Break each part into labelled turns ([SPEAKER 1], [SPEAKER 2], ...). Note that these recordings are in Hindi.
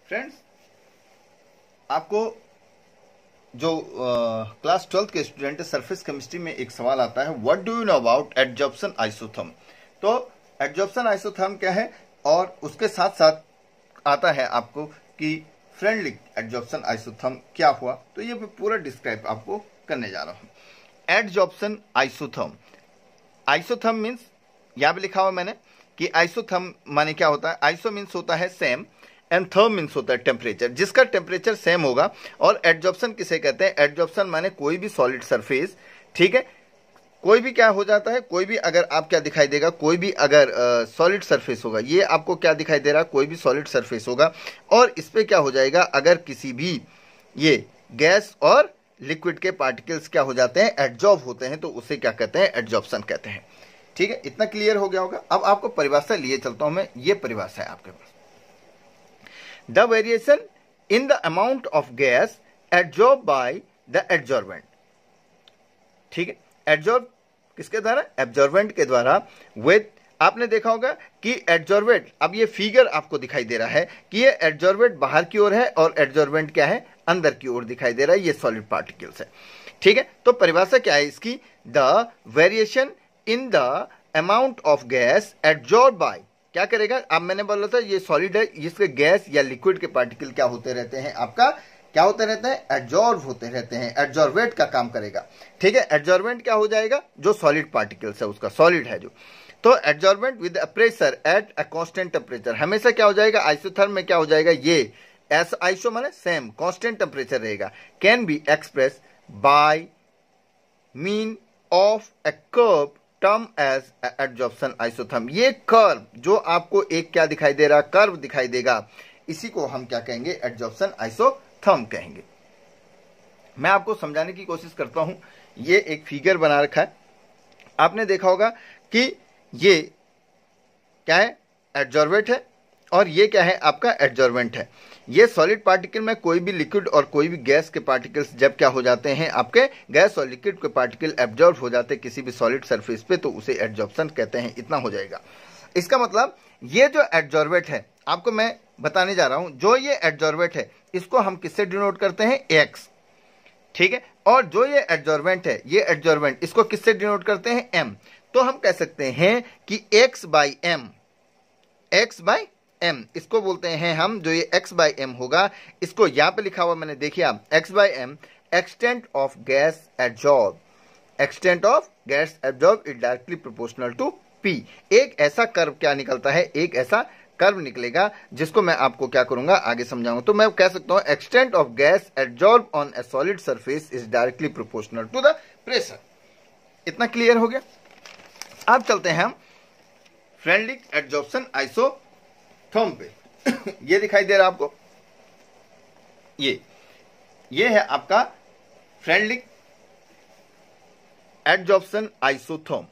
[SPEAKER 1] फ्रेंड्स, आपको जो क्लास 12th के स्टूडेंट है, सरफेस केमिस्ट्री में एक सवाल आता है, what do you know about adsorption isotherm. तो एडजॉर्प्शन आइसोथर्म क्या है, और उसके साथ साथ आता है आपको कि फ्रेंडली एडजॉर्प्शन आइसोथर्म क्या हुआ। तो ये मैं पूरा डिस्क्राइब आपको करने जा रहा हूं। एडजॉर्प्शन आइसोथर्म, आइसोथर्म मीन्स यहां पे लिखा हुआ मैंने कि आइसोथर्म माने क्या होता है। आइसो मीन्स होता है सेम एंड थर्म मीन्स होता है टेम्परेचर, जिसका टेम्परेचर सेम होगा। और एडजॉर्प्शन किसे कहते हैं? एडजॉर्प्शन माने कोई भी सॉलिड सरफेस, ठीक है, कोई भी क्या हो जाता है, कोई भी अगर आप क्या दिखाई देगा, कोई भी अगर सॉलिड सरफेस होगा, ये आपको क्या दिखाई दे रहा है, कोई भी सॉलिड सरफेस होगा, और इस पे क्या हो जाएगा, अगर किसी भी ये गैस और लिक्विड के पार्टिकल्स क्या हो जाते हैं, एडजॉर्ब होते हैं, तो उसे क्या कहते हैं, एडजॉर्प्शन कहते हैं। ठीक है, इतना क्लियर हो गया होगा। अब आपको परिभाषा लिए चलता हूं मैं, ये परिभाषा है आपके पास। The variation in the amount of gas adsorbed by the adsorbent. ठीक है, एडजॉर्ब किसके द्वारा? एब्जॉर्बेंट के द्वारा। विद, आपने देखा होगा कि एडजॉर्बेंट, अब ये फिगर आपको दिखाई दे रहा है कि ये एडजॉर्बेंट बाहर की ओर है और एडजॉर्बेंट क्या है, अंदर की ओर दिखाई दे रहा है, ये सॉलिड पार्टिकल्स है। ठीक है, तो परिभाषा क्या है इसकी? The variation in the amount of gas adsorbed by, क्या करेगा, अब मैंने बोला था ये सॉलिड है, इसके गैस या लिक्विड के पार्टिकल क्या होते रहते हैं, आपका क्या होते रहते हैं, एडजॉर्ब होते रहते हैं, एडजॉर्बेट का काम करेगा। ठीक है, एडजॉर्बेंट क्या हो जाएगा, जो सॉलिड पार्टिकल्स है उसका, सॉलिड है जो, तो adsorbent with pressure at a constant temperature, हमेशा क्या हो जाएगा, आइसोथर्म में क्या हो जाएगा, ये एस आइसो माने सेम कांस्टेंट टेम्परेचर रहेगा, can be express by mean of a curve term as adsorption isotherm. ये कर्व जो आपको एक क्या दिखाई दे रहा, कर्व दिखाई देगा, इसी को हम क्या कहेंगे, एडजॉर्प्शन आइसोथर्म कहेंगे। मैं आपको समझाने की कोशिश करता हूं। ये एक फिगर बना रखा है, आपने देखा होगा कि ये क्या है, एडजॉर्बेंट है, और ये क्या है, आपका एडजॉर्बेंट है। ये सॉलिड पार्टिकल में कोई भी लिक्विड और कोई भी गैस के पार्टिकल्स जब क्या हो जाते हैं, आपके गैस और लिक्विड के पार्टिकल एब्जॉर्ब हो जाते हैं किसी भी सॉलिड सरफेस पे, तो उसे एडजॉर्प्शन कहते हैं। इतना हो जाएगा। इसका मतलब ये जो एडजॉर्बेंट है, आपको मैं बताने जा रहा हूं, जो ये एडजॉर्बेंट है इसको हम किससे डिनोट करते हैं, एक्स। ठीक है, और जो ये एडजॉर्बेंट है, ये एडजॉर्बेंट इसको किससे डिनोट करते हैं, एम। तो हम कह सकते हैं कि x by m, x by m इसको बोलते हैं हम, जो ये x बाई एम होगा, इसको यहां पे लिखा हुआ मैंने, देखिए आप, x by m extent of gas absorb, extent of gas absorb is directly proportional to p। एक ऐसा कर्व क्या निकलता है, एक ऐसा कर्व निकलेगा जिसको मैं आपको क्या करूंगा, आगे समझाऊंगा। तो मैं कह सकता हूं extent of gas absorb on a solid surface is directly proportional to the pressure. इतना क्लियर हो गया। अब चलते हैं हम फ्रेंडली एडजॉर्प्शन आइसोथर्म पे। ये दिखाई दे रहा है आपको, ये है आपका फ्रेंडली एडजॉर्प्शन आइसोथर्म।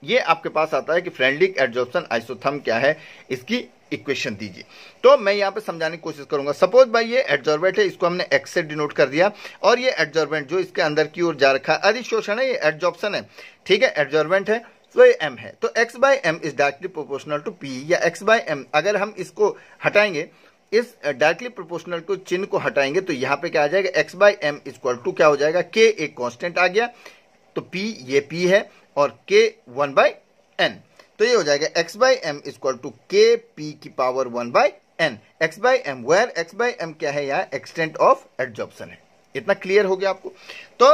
[SPEAKER 1] ये आपके पास आता है कि फ्रेंडली एडजॉर्प्शन आइसोथर्म क्या है, इसकी इक्वेशन दीजिए। तो मैं यहां पे समझाने की कोशिश करूंगा। सपोज भाई ये एडजॉर्बेंट है, इसको हमने एक्स से डिनोट कर दिया, और ये एडजॉर्बेंट जो इसके अंदर की ओर जा रखा है, अधिशोषण है, ये एडजॉर्प्शन है। ठीक है, एडजॉर्बेंट है तो ये m है, तो x by m is directly proportional to p, या x बाई एम अगर हम इसको हटाएंगे, इस डायरेक्टली प्रोपोर्शनल को चिन्ह को हटाएंगे, तो यहां पे क्या आ जाएगा, x by m equal to क्या हो जाएगा, k एक कांस्टेंट आ गया, तो p ये p है, और k 1 बाई n, तो ये हो जाएगा x by m equal to k p की power 1 by n, x by m, where x by m क्या है, यहाँ एक्सटेंट ऑफ एडजॉर्प्शन है। इतना क्लियर हो गया आपको। तो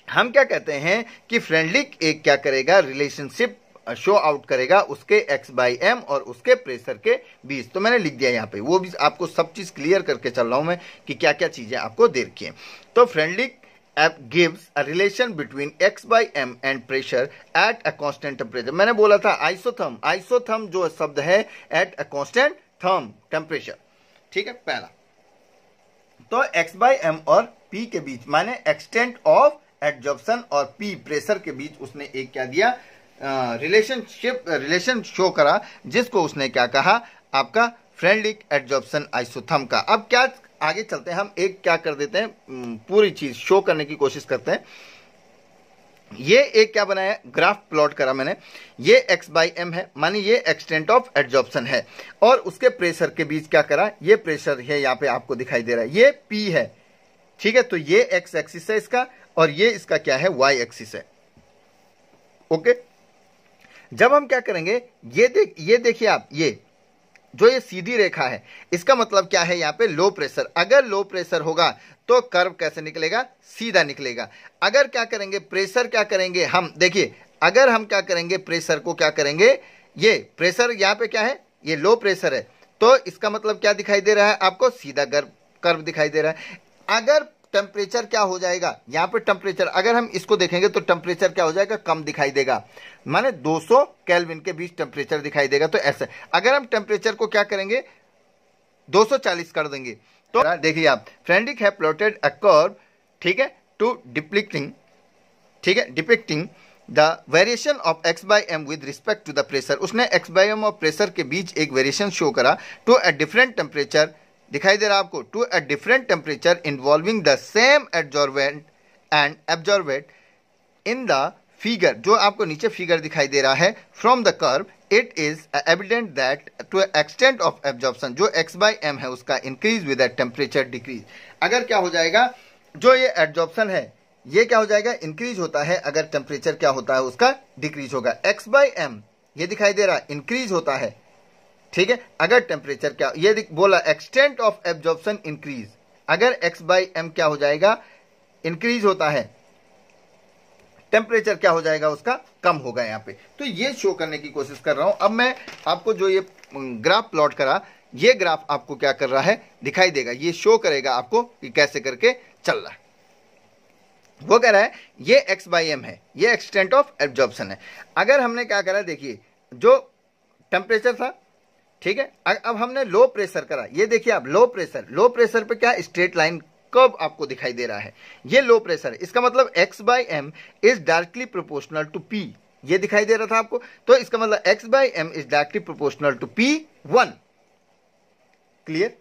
[SPEAKER 1] हम क्या कहते हैं कि फ्रेंडली एक क्या करेगा, रिलेशनशिप शो आउट करेगा उसके x बाई एम और उसके प्रेशर के बीच। तो मैंने लिख दिया यहाँ पे, वो भी आपको सब चीज क्लियर करके चल रहा हूं मैं कि क्या क्या चीजें आपको दे रखी हैं। तो friendly gives a relation between x by m and pressure at a constant temperature। मैंने बोला था आइसोथर्म, आइसोथर्म जो शब्द है at a constant therm temperature। ठीक है, पहला तो x by m और p के बीच, माने एक्सटेंट ऑफ एडजॉर्प्शन और p प्रेशर के बीच उसने एक क्या दिया, रिलेशन शो करा, जिसको उसने क्या कहा, आपका फ्रेंडली एडजॉर्प्शन आइसोथर्म का। अब क्या आगे चलते हैं हम, एक क्या कर देते हैं, पूरी चीज शो करने की कोशिश करते हैं। ये एक क्या बनाया, ग्राफ प्लॉट करा मैंने, ये x/m है, माने ये एक्सटेंट ऑफ एडजॉर्प्शन है, और उसके प्रेशर के बीच क्या करा, ये प्रेशर है यहाँ पे आपको दिखाई दे रहा है, ये P है, ठीक है। तो ये x एक्सिस है इसका, और ये इसका क्या है, y एक्सिस है। ओके, जब हम क्या करेंगे, ये देखिए आप, ये जो ये सीधी रेखा है, इसका मतलब क्या है, यहाँ पे लो प्रेशर। अगर लो प्रेशर होगा तो कर्व कैसे निकलेगा, सीधा निकलेगा। अगर क्या करेंगे, प्रेशर क्या करेंगे हम, देखिए अगर हम क्या करेंगे, प्रेशर को क्या करेंगे, ये प्रेशर यहाँ पे क्या है, ये लो प्रेशर है, तो इसका मतलब क्या दिखाई दे रहा है आपको, सीधा कर्व दिखाई दे रहा है। अगर टेम्परेचर क्या हो जाएगा, यहाँ पे टेम्परेचर अगर हम इसको देखेंगे तो टेम्परेचर क्या हो जाएगा, कम दिखाई देगा, माने 200 केल्विन के बीच टेम्परेचर दिखाई देगा। तो ऐसे अगर हम टेम्परेचर को क्या करेंगे, 240 कर देंगे, तो देखिए आप, फ्रेडरिक है प्लॉटेड अ कर्व, ठीक है, टू डिप्लिक्टिंग, ठीक है, depicting the variation of x/m with respect to the pressure. उसने x/m और प्रेशर के बीच एक वेरिएशन शो करा टू अ डिफरेंट टेम्परेचर, दिखाई दे रहा है आपको, to a different temperature involving the same adsorbent and absorbent in the figure. जो आपको नीचे फिगर दिखाई दे रहा है, from the curve it is evident that to extent of absorption, जो x/m है उसका इंक्रीज विद टेम्परेचर डिक्रीज। अगर क्या हो जाएगा, जो ये एब्जॉर्प्शन है ये क्या हो जाएगा, इंक्रीज होता है, अगर टेम्परेचर क्या होता है उसका डिक्रीज होगा। x/m ये दिखाई दे रहा है, इंक्रीज होता है, ठीक है, अगर टेम्परेचर क्या, ये बोला एक्सटेंट ऑफ एब्जॉर्प्शन इंक्रीज, अगर x/m क्या हो जाएगा, इंक्रीज होता है, टेम्परेचर क्या हो जाएगा उसका कम होगा यहाँ पे। तो ये शो करने की कोशिश कर रहा हूं। अब मैं आपको जो ये ग्राफ प्लॉट करा, ये ग्राफ आपको क्या कर रहा है, दिखाई देगा, ये शो करेगा आपको कि कैसे करके चल रहा है। वो कह रहा है ये x/m है, ये एक्सटेंट ऑफ एब्जॉर्प्शन है। अगर हमने क्या करा, देखिए जो टेम्परेचर था, ठीक है, अब हमने लो प्रेशर करा, ये देखिए आप, लो प्रेशर पे क्या स्ट्रेट लाइन कर्व आपको दिखाई दे रहा है, ये लो प्रेशर है, इसका मतलब x/m is directly proportional to P, ये दिखाई दे रहा था आपको, तो इसका मतलब x/m is directly proportional to P1। Clear,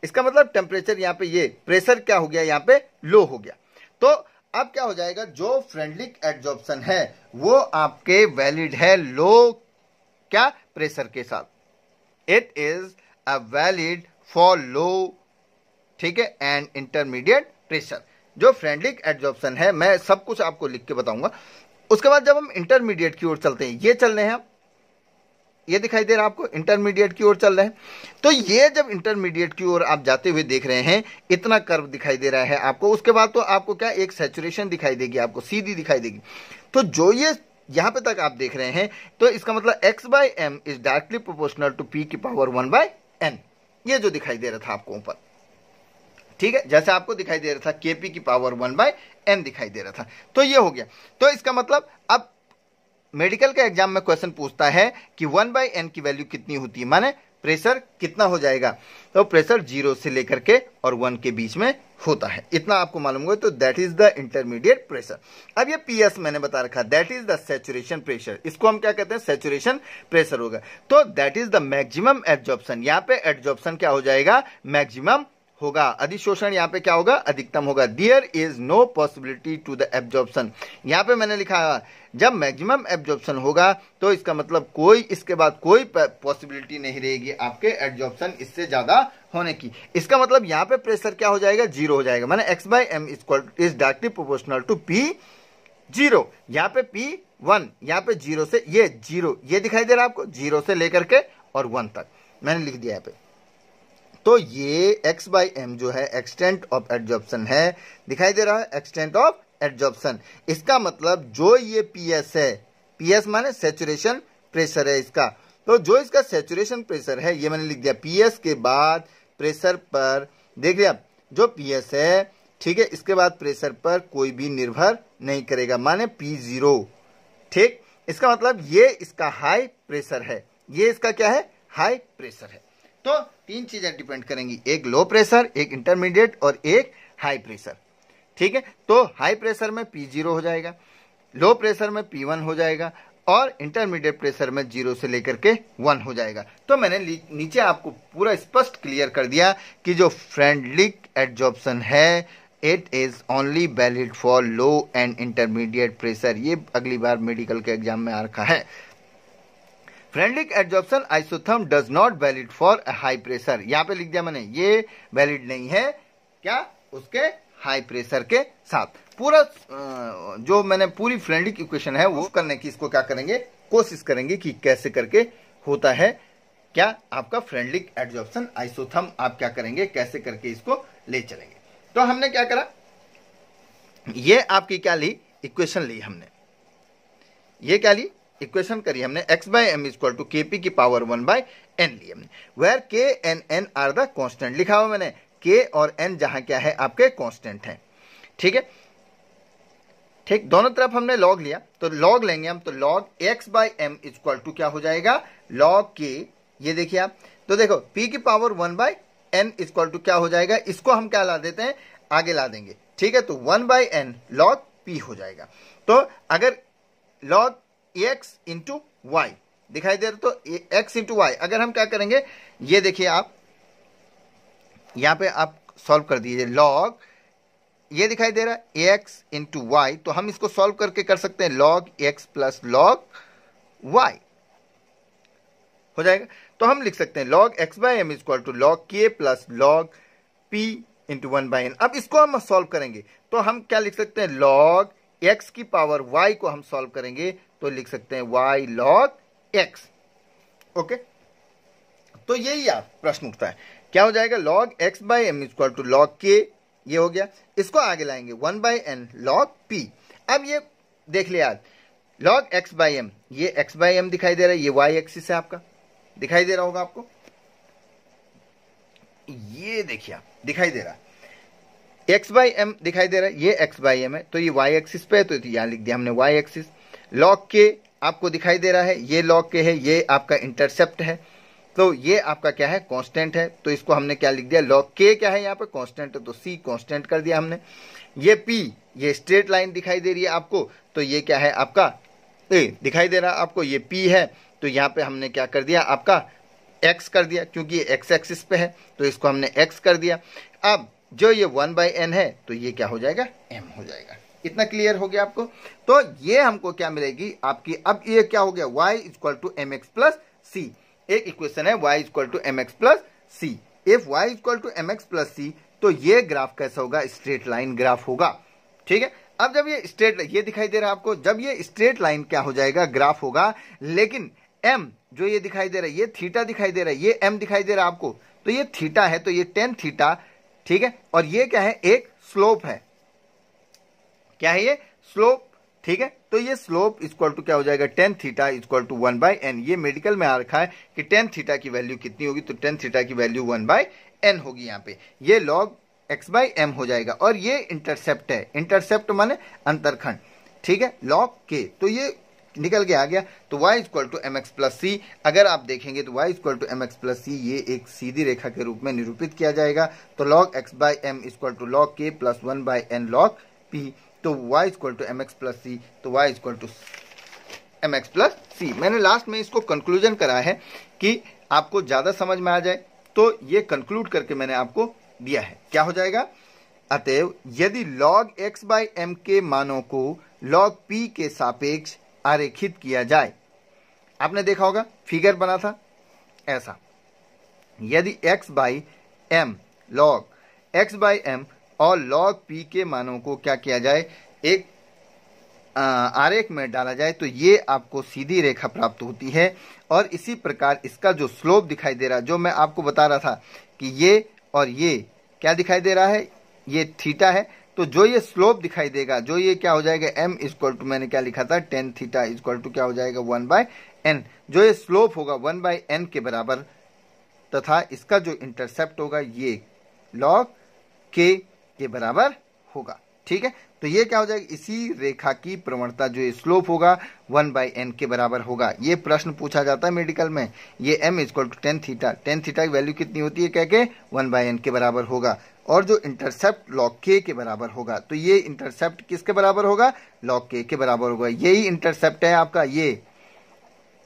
[SPEAKER 1] इसका मतलब टेम्परेचर यहाँ पे, ये प्रेशर क्या हो गया, यहाँ पे लो हो गया। तो अब क्या हो जाएगा, जो फ्रेडरिक एडजॉर्प्शन है वो आपके वैलिड है लो क्या प्रेशर के साथ, it is a valid for low, ठीक है, एंड इंटरमीडिएट प्रेशर। जो फ्रेडरिक एडजॉर्प्शन है, मैं सब कुछ आपको लिख के बताऊंगा। उसके बाद जब हम इंटरमीडिएट की ओर चलते हैं, ये चल रहे हैं, ये दिखाई दे रहा है आपको, इंटरमीडिएट की ओर चल रहे हैं। तो ये जब इंटरमीडिएट की ओर आप जाते हुए देख रहे हैं, इतना कर्व दिखाई दे रहा है आपको, उसके बाद तो आपको क्या, एक सैचुरेशन दिखाई देगी आपको, सीधी दिखाई देगी। तो जो ये यहां पे तक आप देख रहे हैं, तो इसका मतलब x/m is directly proportional to P की पावर 1/n, ये जो दिखाई दे रहा था आपको ऊपर, ठीक है, जैसे आपको दिखाई दे रहा था Kp की पावर 1/n दिखाई दे रहा था। तो ये हो गया। तो इसका मतलब अब मेडिकल के एग्जाम में क्वेश्चन पूछता है कि 1/n की वैल्यू कितनी होती है, माने प्रेशर कितना हो जाएगा, तो प्रेशर 0 से लेकर के और 1 के बीच में होता है, इतना आपको मालूम होगा। तो that is the intermediate pressure. अब ये PS मैंने बता रखा, that is the saturation pressure, इसको हम क्या कहते हैं, सैचुरेशन प्रेशर होगा। तो that is the maximum absorption, यहाँ पे एब्जॉर्प्शन क्या हो जाएगा, मैक्सिमम होगा, अधिशोषण यहाँ पे क्या होगा, अधिकतम होगा। There is no possibility to the absorption, यहाँ पे मैंने लिखा जब मैक्सिमम एब्जॉर्प्शन होगा तो इसका मतलब कोई, इसके बाद कोई पॉसिबिलिटी नहीं रहेगी आपके एब्जॉर्प्शन इससे ज्यादा होने की। इसका मतलब यहाँ पे प्रेशर क्या हो जाएगा, 0 हो जाएगा, माने x/m is directly proportional to P0, यहाँ पे P1, यहाँ पे 0 से ये 0, ये दिखाई दे रहा है आपको, 0 से लेकर के और 1 तक मैंने लिख दिया यहाँ पे। तो ये x/m जो है एक्सटेंट ऑफ एब्जॉर्प्शन है, दिखाई दे रहा है, एक्सटेंट ऑफ एब्जॉर्प्शन। इसका मतलब जो ये PS है, PS माने सैचुरेशन प्रेशर है इसका, तो जो इसका सैचुरेशन प्रेशर है ये मैंने लिख दिया। PS के बाद प्रेशर पर देखिए आप, जो PS है, ठीक है, इसके बाद प्रेशर पर कोई भी निर्भर नहीं करेगा, माने P0, ठीक। इसका मतलब ये इसका हाई प्रेशर है, ये इसका क्या है, हाई प्रेशर है। तो 3 चीजें डिपेंड करेंगी, एक लो प्रेशर, एक इंटरमीडिएट और एक हाई प्रेशर, ठीक है। तो हाई प्रेशर में P0 हो जाएगा, लो प्रेशर में P1 हो जाएगा और इंटरमीडिएट प्रेशर में 0 से लेकर के 1 हो जाएगा। तो मैंने नीचे आपको पूरा स्पष्ट क्लियर कर दिया कि जो फ्रेडरिक एडजॉर्प्शन है it is only valid for low and intermediate pressure. ये अगली बार मेडिकल के एग्जाम में आ रखा है। Freundlich adsorption isotherm does not valid for high pressure. यहां पे लिख दिया मैंने, ये वैलिड नहीं है क्या, उसके हाई प्रेशर के साथ। पूरा जो मैंने पूरी फ्रेंडलिक इक्वेशन है वो करने की इसको क्या करेंगे, कोशिश करेंगे कि कैसे करके होता है क्या आपका फ्रेंडलिक एडजॉर्प्शन आइसोथर्म, आप क्या करेंगे, कैसे करके इसको ले चलेंगे। तो हमने क्या करा, ये आपकी क्या ली, इक्वेशन ली हमने, ये क्या ली, इक्वेशन करी हमने, x by m equal to k p की पावर 1 बाय एन ली हमने, where k n n are the constant. लिखा हुआ मैंने के और एन जहां क्या है आपके कॉन्स्टेंट है। ठीक है, ठीक, दोनों तरफ हमने लॉग लिया, तो लॉग लेंगे हम, तो log x by m equal to क्या हो जाएगा, लॉग के, ये देखिए आप, तो देखो p की power 1 by n equal to क्या हो जाएगा, इसको हम क्या ला देते हैं, आगे ला देंगे। ठीक है, तो 1 बाय एन लॉग p हो जाएगा। तो अगर लॉग x इंटू वाई दिखाई दे रहा, तो x इंटू वाई अगर हम क्या करेंगे, ये देखिए आप यहां पे आप सॉल्व कर दीजिए, लॉग ये दिखाई दे रहा है x इंटू वाई, तो हम इसको सॉल्व करके कर सकते हैं log x plus log y हो जाएगा। तो हम लिख सकते हैं log x by m equal to log k plus log p into 1 by n. अब इसको हम सॉल्व करेंगे तो हम क्या लिख सकते हैं, लॉग x की पावर y को हम सॉल्व करेंगे तो लिख सकते हैं y लॉग x। ओके, तो यही आप प्रश्न उठता है, क्या हो जाएगा, log x by m equal to log k, ये हो गया, इसको आगे लाएंगे 1 बाय एन लॉग p। अब ये देख लिया आज, लॉग x बाय एम, ये x बाय एम दिखाई दे रहा है, ये y एक्सिस है आपका, दिखाई दे रहा होगा आपको, ये देखिए आप दिखाई दे रहा है, x बाई एम दिखाई दे रहा है, ये x बाई एम है, तो ये y एक्सिस पे है, तो यहां लिख दिया हमने y एक्सिस। लॉग के आपको दिखाई दे रहा है, ये लॉग के है, ये आपका इंटरसेप्ट है, तो ये आपका क्या है, कांस्टेंट है, तो इसको हमने क्या लिख दिया, लॉग के क्या है यहाँ पे कांस्टेंट है, तो c कांस्टेंट कर दिया हमने। ये p, ये स्ट्रेट लाइन दिखाई दे रही है आपको, तो ये क्या है आपका दिखाई दे रहा है आपको, ये p है, तो यहाँ पे हमने क्या कर दिया आपका x कर दिया, क्योंकि ये x एक्सिस पे है, तो इसको हमने x कर दिया। अब जो ये 1 बाई एन है, तो ये क्या हो जाएगा, m हो जाएगा। इतना क्लियर हो गया आपको। तो ये हमको क्या मिलेगी आपकी, अब ये क्या हो गया, y equal to m x plus c, एक इक्वेशन है y equal to m x plus c. If y equal to m x plus c, तो ये ग्राफ कैसा होगा, स्ट्रेट लाइन ग्राफ होगा। ठीक है, अब जब ये स्ट्रेट, ये दिखाई दे रहा है आपको, जब ये स्ट्रेट लाइन क्या हो जाएगा, ग्राफ होगा, लेकिन m जो ये दिखाई दे रहा है, ये थीटा दिखाई दे रहा है, ये m दिखाई दे रहा है आपको, तो ये थीटा है, तो ये टेन थीटा, ठीक है, और ये क्या है, एक स्लोप है, क्या है ये, स्लोप। ठीक है, तो ये स्लोप इक्वल टू क्या हो जाएगा, tan theta equal to 1 by n. ये मेडिकल में आ रखा है कि टेन थीटा की वैल्यू कितनी होगी, तो टेन थीटा की वैल्यू 1 बाई एन होगी यहाँ पे, ये लॉग x बाई एम हो जाएगा, और ये इंटरसेप्ट है, इंटरसेप्ट माने अंतरखंड। ठीक है, लॉग के, तो ये निकल के आ गया, तो y equal to m x plus c. अगर आप देखेंगे तो y equal to m x plus c ये एक सीधी रेखा के रूप में निरूपित किया जाएगा, तो log x by m equal to log k plus 1 by n log p, तो y equal to m x plus c, तो y equal to m x plus c. मैंने लास्ट में इसको कंक्लूजन करा है कि आपको ज्यादा समझ में आ जाए, तो ये कंक्लूड करके मैंने आपको दिया है, क्या हो जाएगा, अतएव यदि log x बाई एम के मानों को log p के सापेक्ष आरेखित किया जाए, आपने देखा होगा फिगर बना था ऐसा, यदि x by m log x by m और log p के मानों को क्या किया जाए, एक आरेख में डाला जाए, तो ये आपको सीधी रेखा प्राप्त होती है। और इसी प्रकार इसका जो स्लोप दिखाई दे रहा है, जो मैं आपको बता रहा था कि ये और ये क्या दिखाई दे रहा है, ये थीटा है, तो जो ये स्लोप दिखाई देगा, जो ये क्या हो जाएगा, m इक्वल टू मैंने क्या लिखा था, टेन थीटा इक्वल टू क्या हो जाएगा, 1 बाय एन। जो ये स्लोप होगा 1 बाय एन के बराबर, तथा इसका जो इंटरसेप्ट होगा ये लॉग के बराबर होगा। ठीक है, तो ये क्या हो जाएगा, इसी रेखा की प्रवणता जो ये स्लोप होगा 1 बाई एन के बराबर होगा। ये प्रश्न पूछा जाता है मेडिकल में, ये m equal to tan theta की वैल्यू कितनी होती है, कह के 1 बाई एन के बराबर होगा, और जो इंटरसेप्ट लॉग के बराबर होगा, तो ये इंटरसेप्ट किसके बराबर होगा, लॉग के बराबर होगा, यही इंटरसेप्ट है आपका ये।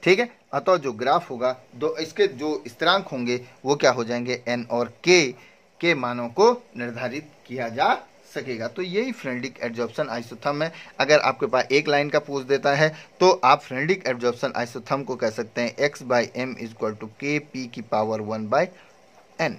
[SPEAKER 1] ठीक है, अतः जो ग्राफ होगा, दो इसके जो स्थिरांक होंगे वो क्या हो जाएंगे, n और k के मानों को निर्धारित किया जा सकेगा। तो यही फ्रेनेटिक एड्जॉर्प्शन आइसोथर्म है। अगर आपके पास एक लाइन का पूछ देता है तो आप फ्रेनेटिक एड्जॉर्प्शन आइसोथर्म को कह सकते हैं x/m = k p⁴ 1/n।